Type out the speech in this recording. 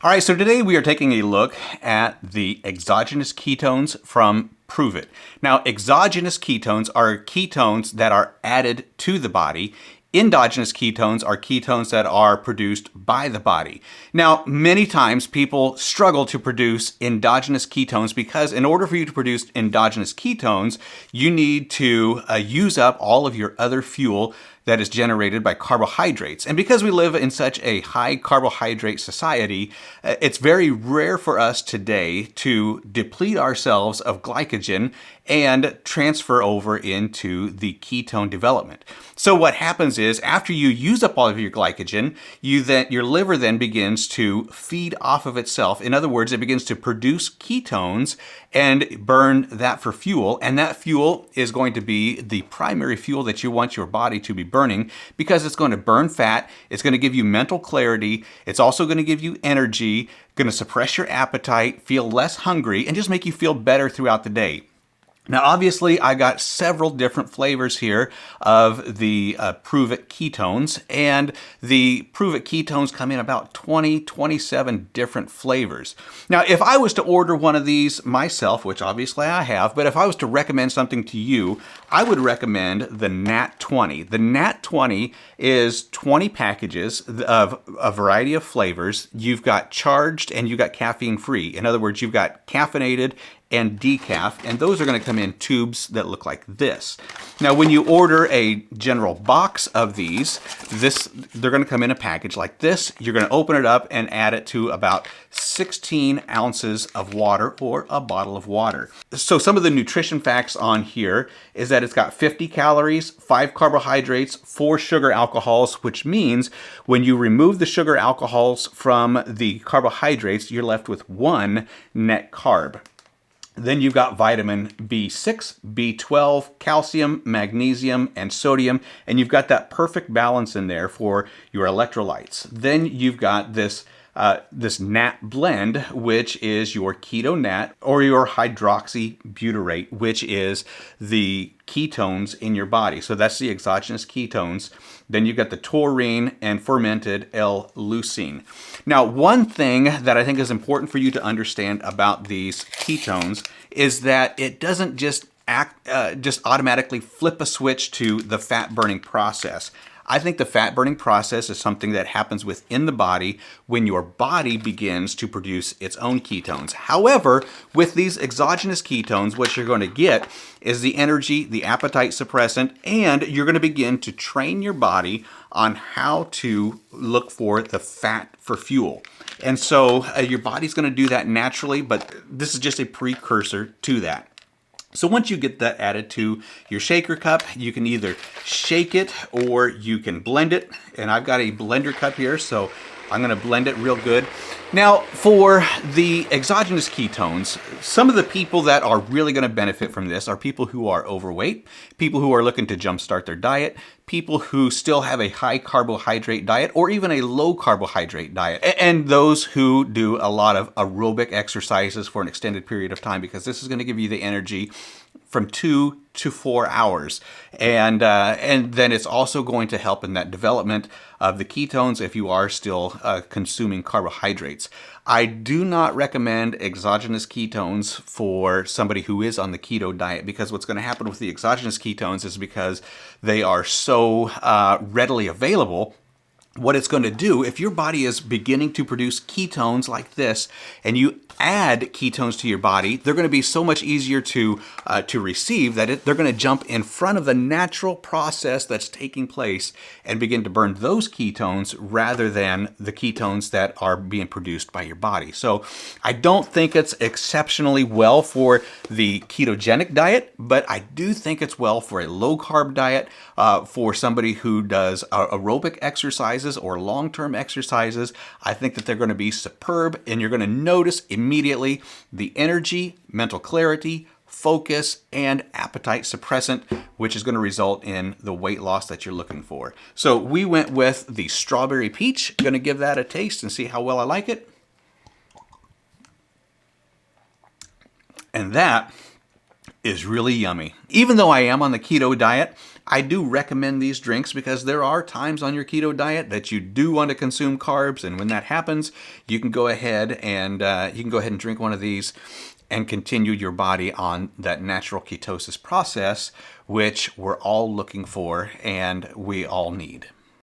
All right, so today we are taking a look at the exogenous ketones from Pruvit. Now, exogenous ketones are ketones that are added to the body. Endogenous ketones are ketones that are produced by the body. Now, many times people struggle to produce endogenous ketones because in order for you to produce endogenous ketones, you need to use up all of your other fuel that is generated by carbohydrates. And because we live in such a high carbohydrate society, it's very rare for us today to deplete ourselves of glycogen and transfer over into the ketone development. So what happens is after you use up all of your glycogen, your liver then begins to feed off of itself. In other words, it begins to produce ketones and burn that for fuel. And that fuel is going to be the primary fuel that you want your body to be burning because it's going to burn fat. It's going to give you mental clarity. It's also going to give you energy, going to suppress your appetite, feel less hungry, and just make you feel better throughout the day. Now, obviously, I got several different flavors here of the Pruvit ketones, and the Pruvit ketones come in about 27 different flavors. Now, if I was to order one of these myself, which obviously I have, but if I was to recommend something to you, I would recommend the NAT 20. The NAT 20 is 20 packages of a variety of flavors. You've got charged and you've got caffeine free. In other words, you've got caffeinated and decaf, and those are going to come in tubes that look like this. Now, when you order a general box of these, they're going to come in a package like this. You're going to open it up and add it to about 16 ounces of water or a bottle of water. So some of the nutrition facts on here is that it's got 50 calories, 5 carbohydrates, 4 sugar alcohols, which means when you remove the sugar alcohols from the carbohydrates, you're left with 1 net carb. Then you've got vitamin B6, B12, calcium, magnesium, and sodium, and you've got that perfect balance in there for your electrolytes. Then you've got this NAT blend, which is your keto NAT or your hydroxybutyrate, which is the ketones in your body. So that's the exogenous ketones. Then you've got the taurine and fermented L-leucine. Now, one thing that I think is important for you to understand about these ketones is that it doesn't just automatically flip a switch to the fat burning process. I think the fat burning process is something that happens within the body when your body begins to produce its own ketones. However, with these exogenous ketones, what you're going to get is the energy, the appetite suppressant, and you're going to begin to train your body on how to look for the fat for fuel. And so your body's going to do that naturally, but this is just a precursor to that. So once you get that added to your shaker cup, you can either shake it or you can blend it. And I've got a blender cup here, so I'm going to blend it real good. Now, for the exogenous ketones, some of the people that are really going to benefit from this are people who are overweight, people who are looking to jumpstart their diet, people who still have a high carbohydrate diet or even a low carbohydrate diet, and those who do a lot of aerobic exercises for an extended period of time, because this is going to give you the energy from 2 to 4 hours. And then it's also going to help in that development of the ketones if you are still consuming carbohydrates. I do not recommend exogenous ketones for somebody who is on the keto diet, because what's going to happen with the exogenous ketones is because they are so readily available. What it's going to do, if your body is beginning to produce ketones like this, and you add ketones to your body, they're going to be so much easier to receive that they're going to jump in front of the natural process that's taking place and begin to burn those ketones rather than the ketones that are being produced by your body. So I don't think it's exceptionally well for the ketogenic diet, but I do think it's well for a low carb diet, for somebody who does aerobic exercises or long-term exercises. I think that they're going to be superb, and you're going to notice immediately the energy, mental clarity, focus, and appetite suppressant, which is going to result in the weight loss that you're looking for. So we went with the strawberry peach. Going to give that a taste and see how well I like it. And that is really yummy. Even though I am on the keto diet, I do recommend these drinks because there are times on your keto diet that you do want to consume carbs, and when that happens, you can go ahead and drink one of these and continue your body on that natural ketosis process, which we're all looking for and we all need.